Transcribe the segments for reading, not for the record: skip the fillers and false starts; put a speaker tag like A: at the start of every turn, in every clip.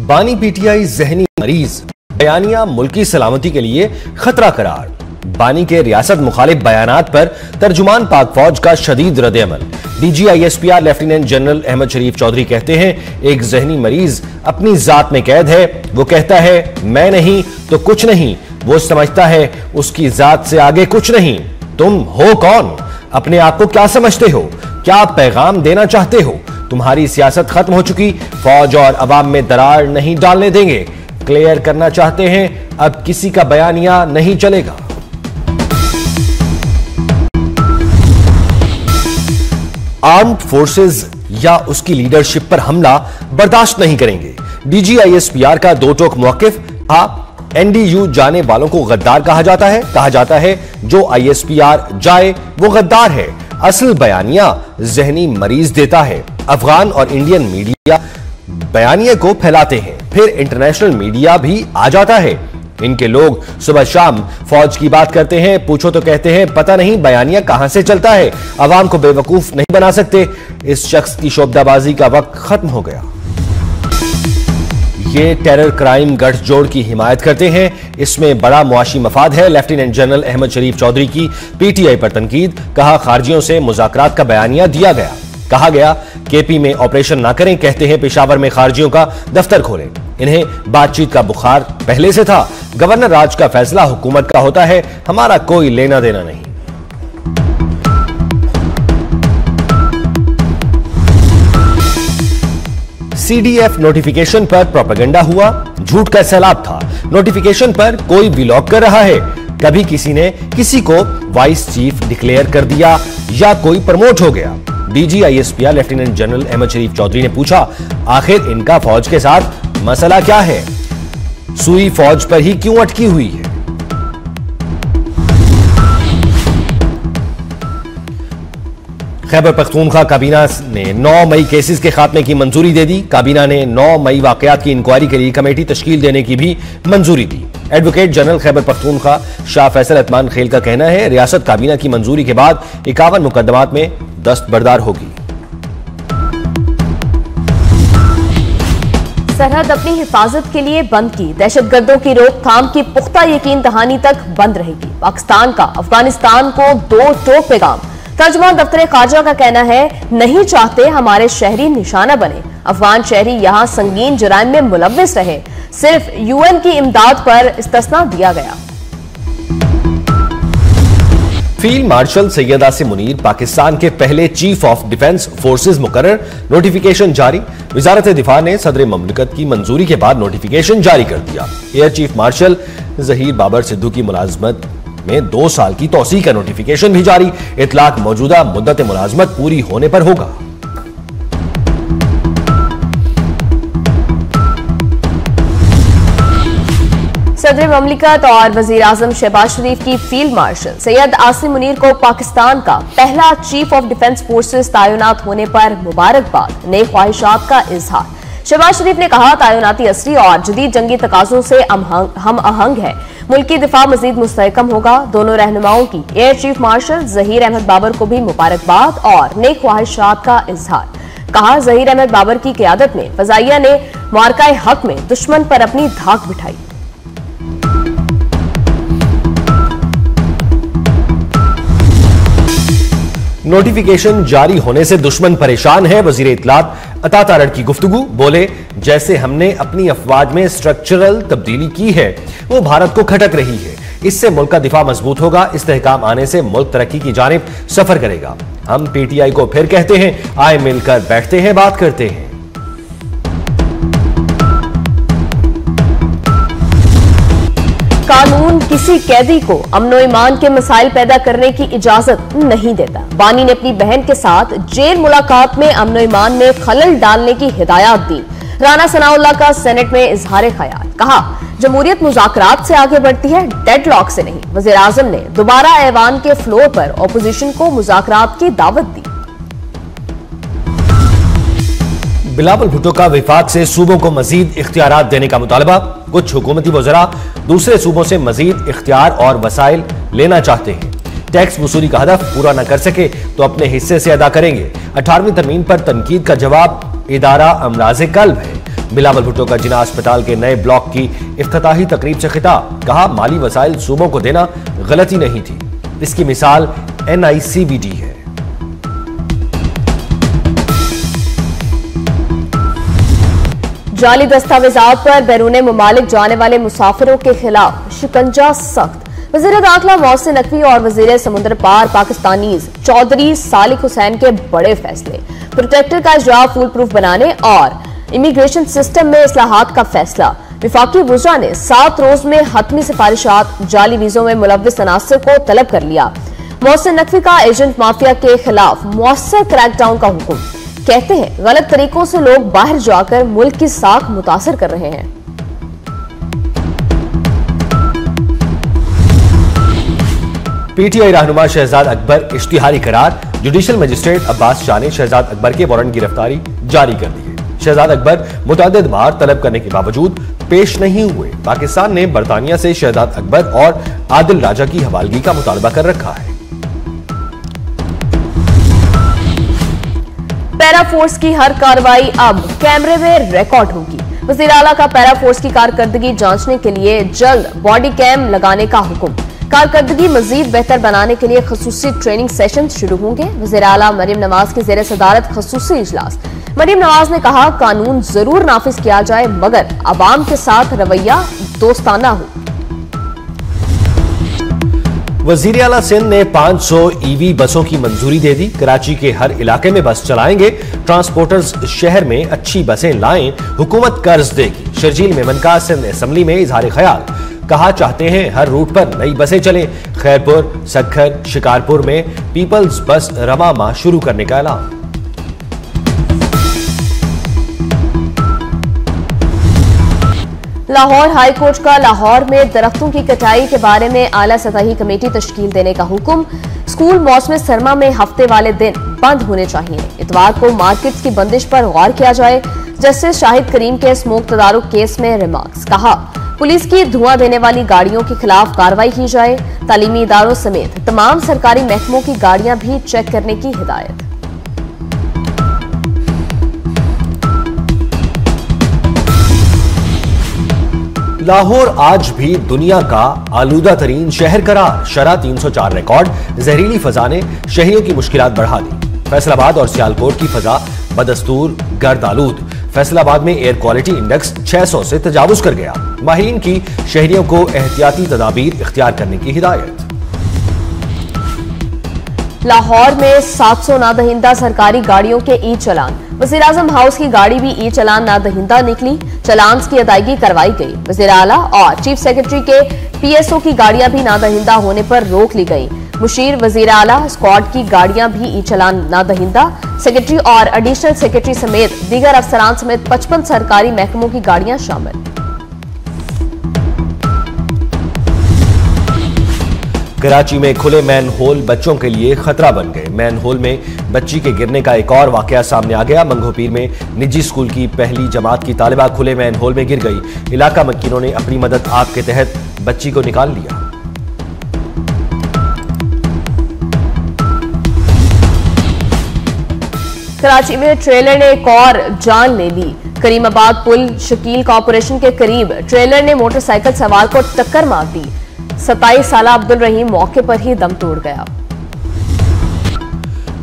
A: बानी पीटीआई जहनी मरीज, बयानिया मुल्की सलामती के लिए खतरा करार। बानी के रियासत मुखालिफ बयानात पर तर्जुमान पाक फौज का शदीद रद्द-ए-अमल। DGISPR लेफ्टिनेंट जनरल अहमद शरीफ चौधरी कहते हैं, एक जहनी मरीज अपनी जात में कैद है। वो कहता है मैं नहीं तो कुछ नहीं। वो समझता है उसकी जात से आगे कुछ नहीं। तुम हो कौन? अपने आप को क्या समझते हो? क्या पैगाम देना चाहते हो? तुम्हारी सियासत खत्म हो चुकी। फौज और अवाम में दरार नहीं डालने देंगे। क्लियर करना चाहते हैं, अब किसी का बयानिया नहीं चलेगा। आर्म्ड फोर्सेस या उसकी लीडरशिप पर हमला बर्दाश्त नहीं करेंगे। DGISPR का दो टोक मौकिफ। NDU जाने वालों को गद्दार कहा जाता है जो ISPR जाए वो गद्दार है। असल बयानिया जहनी मरीज देता है। अफगान और इंडियन मीडिया बयानिया को फैलाते हैं, फिर इंटरनेशनल मीडिया भी आ जाता है। इनके लोग सुबह शाम फौज की बात करते हैं, पूछो तो कहते हैं पता नहीं बयानिया कहां से चलता है। अवाम को बेवकूफ नहीं बना सकते। इस शख्स की शोबदाबाजी का वक्त खत्म हो गया। ये टेरर क्राइम गठजोड़ की हिमायत करते हैं, इसमें बड़ा मुआशी मफाद है। लेफ्टिनेंट जनरल अहमद शरीफ चौधरी की PTI पर तनकीद। कहा खारजियों से मुज़ाकरात का बयानिया दिया गया। कहा गया KP में ऑपरेशन ना करें, कहते हैं पेशावर में खारजियों का दफ्तर खोलें। इन्हें बातचीत का बुखार पहले से था। गवर्नर राज का फैसला हुकूमत का होता है, हमारा कोई लेना देना नहीं। CDF नोटिफिकेशन पर प्रोपेगेंडा हुआ, झूठ का सैलाब था। नोटिफिकेशन पर कोई व्लॉग कर रहा है। कभी किसी ने किसी को वाइस चीफ डिक्लेयर कर दिया या कोई प्रमोट हो गया। DGISPR लेफ्टिनेंट जनरल अहमद शरीफ चौधरी ने पूछा, आखिर इनका फौज के साथ मसला क्या है? सुई फौज पर ही क्यों अटकी हुई है? खैबर पख्तूनख्वा काबीना ने 9 मई केसेस के खात्मे की मंजूरी दे दी। काबीना ने 9 मई वाकयात की इंक्वायरी के लिए कमेटी तश्कील देने की भी मंजूरी दी। एडवोकेट जनरल खैबर पख्तूनख्वा शाह फैसल अतमान खेल का कहना है, रियासत काबीना की मंजूरी के बाद 51 मुकदमात में दस्तबरदार होगी।
B: सरहद अपनी हिफाजत के लिए बंद की, दहशतगर्दों की रोकथाम की पुख्ता यकीन दहानी तक बंद रहेगी। पाकिस्तान का अफगानिस्तान को दो टोक पैगाम। तर्जुमान दफ्तर खारजा का कहना है, नहीं चाहते हमारे शहरी निशाना बने। अफगान शहरी यहां संगीन जराइम में मुलव्विस रहे, सिर्फ UN की इमदाद पर इस्तिस्ना दिया गया।
A: फील्ड मार्शल सैयद आसिम मुनीर पाकिस्तान के पहले चीफ ऑफ डिफेंस फोर्सेज मुकर्रर। नोटिफिकेशन जारी। वजारत दिफा ने सदर ममलकत की मंजूरी के बाद नोटिफिकेशन जारी कर दिया। Air chief marshal Zaheer Babar Sidhu की मुलाजमत में 2 साल की तौसीह का नोटिफिकेशन भी जारी। इतलाक मौजूदा मुद्दत मुलाजमत पूरी होने पर होगा।
B: सदर ममलिकत और वजीर आजम शहबाज शरीफ की फील्ड मार्शल सैयद आसिम मुनीर को पाकिस्तान का पहला चीफ ऑफ डिफेंस फोर्सेस तैनात होने पर मुबारकबाद, नई ख्वाहिशात का इजहार। शहबाज शरीफ ने कहा, तैनाती असरी और जदीद जंगी तकाजों से हम आहंग है। मुल्की दिफा मजीद मुस्तहकम होगा। दोनों रहनुमाओं की air chief marshal Zaheer Ahmed Babar को भी मुबारकबाद और नई ख्वाहिशात का इजहार। कहा, जहीर अहमद बाबर की क़यादत में फजाइया ने मार्काए हक में दुश्मन पर अपनी धाक बिठाई।
A: नोटिफिकेशन जारी होने से दुश्मन परेशान है। वजीर इत्तलात अता तारड़ की गुफ्तगू। बोले, जैसे हमने अपनी अफवाज में स्ट्रक्चरल तब्दीली की है वो भारत को खटक रही है। इससे मुल्क का दिफा मजबूत होगा। इस्तेहकाम आने से मुल्क तरक्की की जानिब सफर करेगा। हम PTI को फिर कहते हैं, आए मिलकर बैठते हैं, बात करते हैं।
B: कानून किसी कैदी को अमनो ईमान के मसाइल पैदा करने की इजाजत नहीं देता। बानी ने अपनी बहन के साथ जेल मुलाकात में अमनो ईमान में खलल डालने की हिदायत दी। राना सनाउल्लाह का सेनेट में इजहार ख्याल। कहा, जमहूरियत मुज़ाकरात से आगे बढ़ती है, डेडलॉक से नहीं। वज़ीर आज़म ने दोबारा ऐवान के फ्लोर पर अपोजिशन को मुज़ाकरात की दावत दी।
A: बिलावल भुट्टो का विफाक से सूबों को मजीद इख्तियारात देने का मुतालबा। कुछ हुकूमती वज़रा दूसरे सूबों से मजीद इख्तियार और वसाइल लेना चाहते हैं। टैक्स वसूली का हदफ पूरा न कर सके तो अपने हिस्से से अदा करेंगे। 18वीं तरमीम पर तनकीद का जवाब, इदारा अमराज़े कल्ब है। बिलावल भुट्टो का जिना अस्पताल के नए ब्लॉक की इफ्तिताही तकरीब से खिताब, कहा माली वसाइल सूबों को देना गलती नहीं थी, इसकी मिसाल NICVD है।
B: जाली दस्तावेजात पर बैरूने मुमालिक जाने वाले मुसाफिरों के खिलाफ शिकंजा सख्त। वज़ीर दाखिला मोहसिन नकवी और वज़ीर समुद्र पार पाकिस्तानीज चौधरी सालिक हुसैन के बड़े फैसले, प्रोटेक्टर का इजरा फुल प्रूफ बनाने और इमिग्रेशन सिस्टम में इस्लाहात का फैसला। विफाकी वुज़रा ने 7 रोज में हतमी सिफारिशात जाली वीजों में मुलव्विस अनासर को तलब कर लिया। मोहसिन नकवी का एजेंट माफिया के खिलाफ मौसर क्रैकडाउन का हुक्म, कहते हैं गलत तरीकों से लोग बाहर जाकर मुल्क की साख मुतासर कर रहे हैं।
A: PTI रहनुमा शहजाद अकबर इश्तिहारी करार, जुडिशल मजिस्ट्रेट अब्बास शाह ने शहजाद अकबर के वारंट गिरफ्तारी जारी कर दी है। शहजाद अकबर मुतअद्दिद बार तलब करने के बावजूद पेश नहीं हुए। पाकिस्तान ने बरतानिया से शहजाद अकबर और आदिल राजा की हवालगी का मुतालबा कर रखा है।
B: पैरा फोर्स की हर कार्रवाई अब कैमरे में रिकॉर्ड होगी। वज़ीर आला का पैरा फोर्स की कारकर्दगी जांचने के लिए जल्द बॉडी कैम लगाने का हुक्म। कारकर्दगी मजीद बेहतर बनाने के लिए खसूसी ट्रेनिंग सेशन शुरू होंगे। वज़ीर आला मरियम नवाज की ज़ेर सदारत खसूसी इजलास। मरियम नवाज ने कहा कानून जरूर नाफिज किया जाए मगर अवाम के साथ रवैया दोस्ताना हो।
A: वज़ीर आला सिंध ने 500 EV बसों की मंजूरी दे दी। कराची के हर इलाके में बस चलाएंगे। ट्रांसपोर्टर्स शहर में अच्छी बसें लाएं, हुकूमत कर्ज देगी। शर्जील मेमन का सिंध असेंबली में इजहार ख्याल, कहा चाहते हैं हर रूट पर नई बसें चलें। खैरपुर, सक्खर, शिकारपुर में पीपल्स बस रवा माह शुरू करने का ऐलान।
B: लाहौर हाई कोर्ट का लाहौर में दरख्तों की कटाई के बारे में आला सतही कमेटी तश्कील देने का हुक्म। स्कूल मौसम सरमा में हफ्ते वाले दिन बंद होने चाहिए। इतवार को मार्केट्स की बंदिश पर गौर किया जाए। जस्टिस शाहिद करीम के स्मोक तदारुक केस में रिमार्क्स, कहा पुलिस की धुआं देने वाली गाड़ियों के खिलाफ कार्रवाई की जाए। तालीमी इदारों समेत तमाम सरकारी महकमों की गाड़ियां भी चेक करने की हिदायत।
A: लाहौर आज भी दुनिया का आलूदा तरीन शहर करार, शरह 304 रिकॉर्ड। जहरीली फजा ने शहरियों की मुश्किलात बढ़ा दी। फैसलाबाद और सियालकोट की फजा बदस्तूर गर्द आलूद। फैसलाबाद में एयर क्वालिटी इंडेक्स 600 से तजावुज कर गया। माहिरीन की शहरियों को एहतियाती तदाबीर इख्तियार करने की हिदायत।
B: लाहौर में 700 नादहिंदा सरकारी गाड़ियों के ई चलान। वज़ीर आज़म हाउस की गाड़ी भी ई चलान नादहिंदा निकली। चलान की अदायगी करवाई गई। वज़ीर आला और चीफ सेक्रेटरी के PSO की गाड़ियां भी नादहिंदा होने पर रोक ली गई। मुशीर, वज़ीर आला, स्क्वाड की गाड़ियां भी ई चलान नादहिंदा। सेक्रेटरी और एडिशनल सेक्रेटरी समेत दीगर अफसरान समेत 55 सरकारी महकमों की गाड़ियां शामिल।
A: कराची में खुले मैन होल बच्चों के लिए खतरा बन गए। मैन होल में बच्ची के गिरने का एक और वाकया सामने आ गया। मंगोपीर में निजी स्कूल की पहली जमात की तालिबा खुले मैन होल में गिर गई। इलाका मक्कीनों ने अपनी मदद आप के तहत बच्ची को निकाल लिया।
B: कराची में ट्रेलर ने एक और जान ले ली। करीमाबाद पुल शकील कॉर्पोरेशन के करीब ट्रेलर ने मोटरसाइकिल सवार को टक्कर मार दी। 27 साला अब्दुल रहीम मौके पर ही दम तोड़ गया।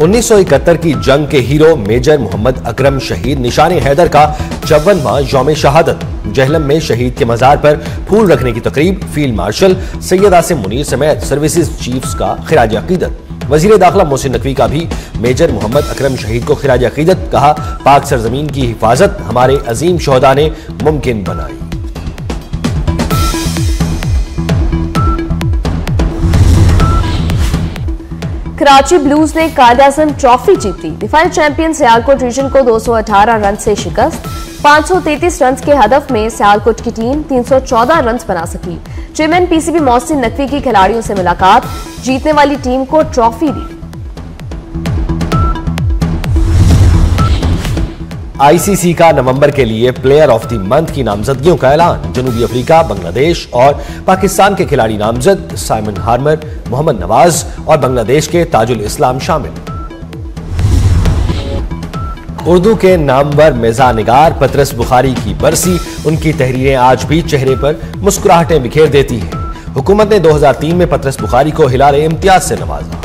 A: 1971 की जंग के हीरो मेजर मोहम्मद अकरम शहीद निशान हैदर का 54वां यौम शहादत। जहलम में शहीद के मजार पर फूल रखने की तकरीब। फील्ड मार्शल सैयद आसिम मुनीर समेत सर्विसेज चीफ्स का खिराज अकीदत। वजीर दाखिला मोहसिन नकवी का भी मेजर मोहम्मद अकरम शहीद को खिराज अकीदत। कहा पाक सरजमीन की हिफाजत हमारे अजीम शोहदा ने मुमकिन बनाई।
B: कराची ब्लूज ने कायद-ए-आज़म ट्रॉफी जीती। डिफेंस चैंपियन सियालकोट रीजन को 218 रन से शिकस्त। 533 रन के हदफ में सियालकोट की टीम 314 रन बना सकी। चेयरमैन PCB मोहसिन नकवी की खिलाड़ियों से मुलाकात। जीतने वाली टीम को ट्रॉफी दी।
A: ICC का नवंबर के लिए प्लेयर ऑफ द मंथ की नामजदगियों का ऐलान। जनूबी अफ्रीका, बांग्लादेश और पाकिस्तान के खिलाड़ी नामजद। साइमन हार्मर, मोहम्मद नवाज और बांग्लादेश के ताजुल इस्लाम शामिल। उर्दू के नामवर मिर्जा निगार पतरस बुखारी की बरसी, उनकी तहरीरें आज भी चेहरे पर मुस्कुराहटें बिखेर देती हैं। हुकूमत ने 2003 में पतरस बुखारी को हिलारे इम्तियाज से नवाजा।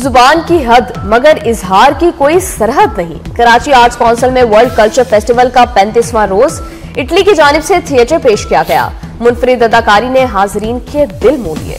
B: जुबान की हद मगर इजहार की कोई सरहद नहीं। कराची आर्ट्स काउंसिल में वर्ल्ड कल्चर फेस्टिवल का 35वां रोज इटली की जानिब से थिएटर पेश किया गया। मुनफरिद अदाकारी ने हाजरीन के दिल मोह लिए।